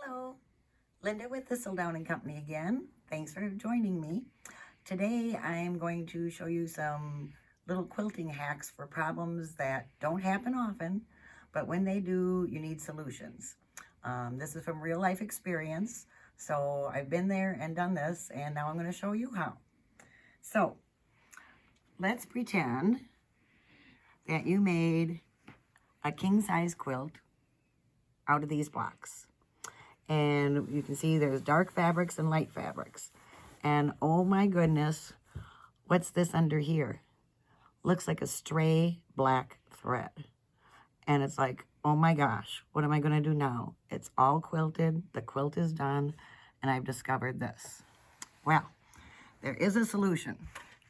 Hello, Linda with Thistledown and Company again. Thanks for joining me. Today I'm going to show you some little quilting hacks for problems that don't happen often, but when they do, you need solutions. This is from real life experience, so I've been there and done this, and now I'm going to show you how. So, let's pretend that you made a king-size quilt out of these blocks. And you can see there's dark fabrics and light fabrics. And oh my goodness, what's this under here? Looks like a stray black thread. And it's like, oh my gosh, what am I going to do now? It's all quilted, the quilt is done, and I've discovered this. Well, there is a solution.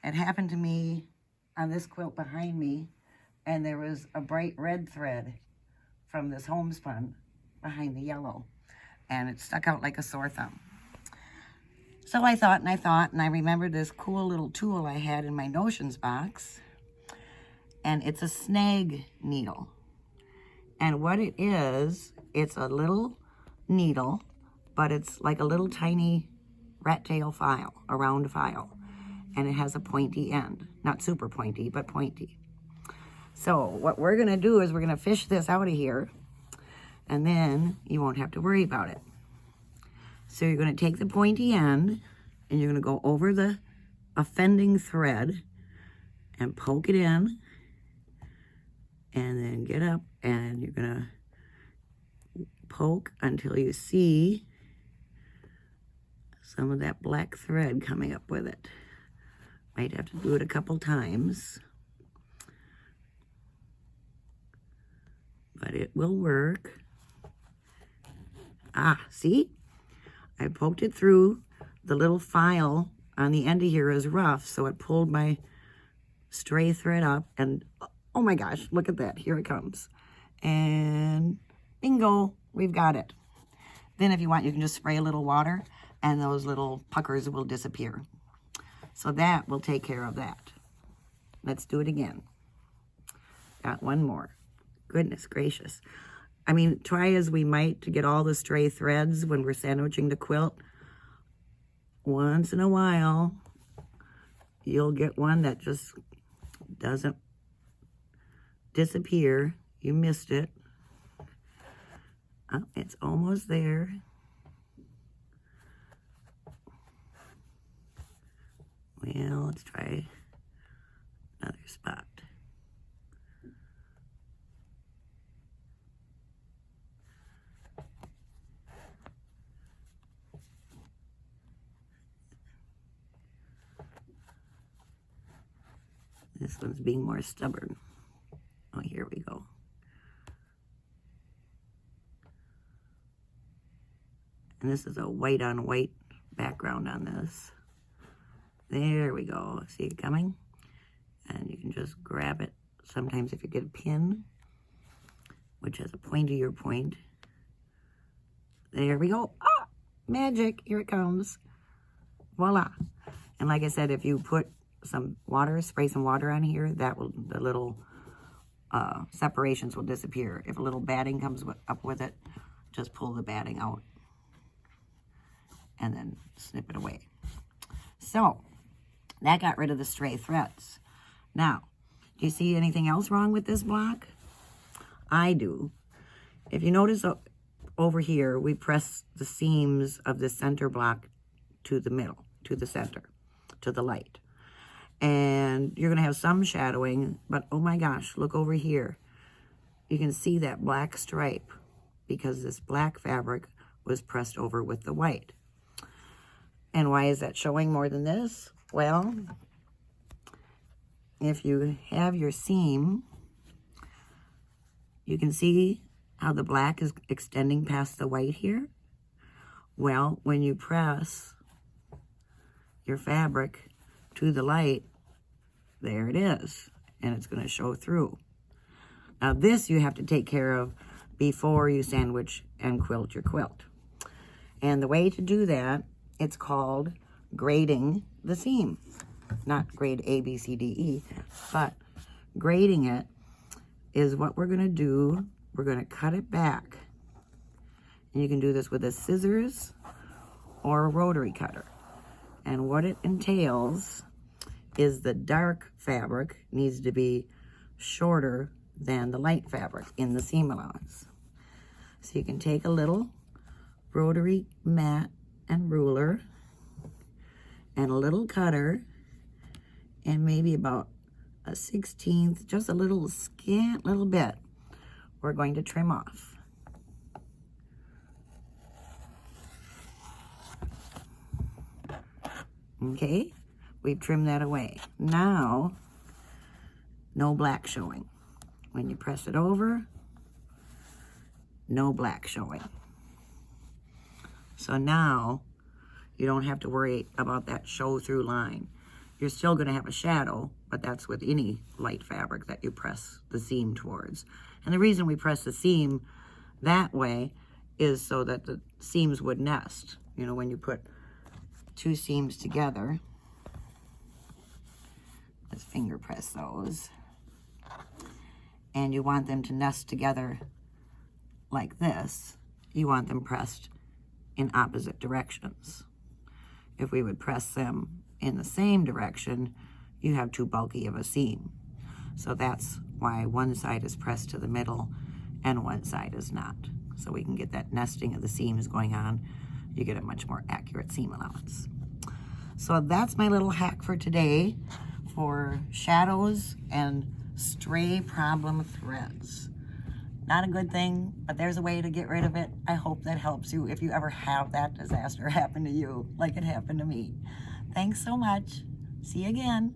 It happened to me on this quilt behind me, and there was a bright red thread from this homespun behind the yellow, and it stuck out like a sore thumb. So I thought, and I remembered this cool little tool I had in my notions box, and it's a snag needle. And what it is, it's a little needle, but it's like a little tiny rat tail file, a round file, and it has a pointy end. Not super pointy, but pointy. So what we're gonna do is we're gonna fish this out of here, and then you won't have to worry about it. So you're going to take the pointy end and you're going to go over the offending thread and poke it in, and then get up and you're going to poke until you see some of that black thread coming up with it. Might have to do it a couple times, but it will work. See? I poked it through. The little file on the end of here is rough, so it pulled my stray thread up, and oh my gosh, look at that. Here it comes. And bingo, we've got it. Then if you want, you can just spray a little water, and those little puckers will disappear. So that will take care of that. Let's do it again. Got one more. Goodness gracious. I mean, try as we might to get all the stray threads when we're sandwiching the quilt, once in a while, you'll get one that just doesn't disappear. You missed it. Oh, it's almost there. Well, let's try another spot. This one's being more stubborn. Oh, here we go. And this is a white on white background on this. There we go. See it coming? And you can just grab it. Sometimes if you get a pin, which has a pointier point. There we go. Ah, magic. Here it comes. Voila. And like I said, if you put some water, spray some water on here, that will, the little separations will disappear. If a little batting comes up with it, just pull the batting out and then snip it away. So that got rid of the stray threads. Now, do you see anything else wrong with this block? I do. If you notice over here, we press the seams of the center block to the middle, to the center, to the light. And you're going to have some shadowing, but oh my gosh, look over here. You can see that black stripe because this black fabric was pressed over with the white. And why is that showing more than this? Well, if you have your seam, you can see how the black is extending past the white here. Well, when you press your fabric to the light, there it is, and it's going to show through. Now this you have to take care of before you sandwich and quilt your quilt. And the way to do that, it's called grading the seam. Not grade A, B, C, D, E, but grading it is what we're going to do. We're going to cut it back And you can do this with a scissors or a rotary cutter. And what it entails is the dark fabric needs to be shorter than the light fabric in the seam allowance. So you can take a little rotary mat and ruler and a little cutter and maybe about a 1/16, just a little scant little bit, we're going to trim off. Okay, we've trimmed that away. Now, no black showing. When you press it over, no black showing. So now you don't have to worry about that show through line. You're still going to have a shadow, but that's with any light fabric that you press the seam towards. And the reason we press the seam that way is so that the seams would nest. You know, when you put two seams together, let's finger press those, and you want them to nest together like this, you want them pressed in opposite directions. If we would press them in the same direction, you have too bulky of a seam. So that's why one side is pressed to the middle and one side is not. So we can get that nesting of the seams going on. You get a much more accurate seam allowance. So that's my little hack for today for shadows and stray problem threads. Not a good thing, but there's a way to get rid of it. I hope that helps you if you ever have that disaster happen to you like it happened to me. Thanks so much. See you again.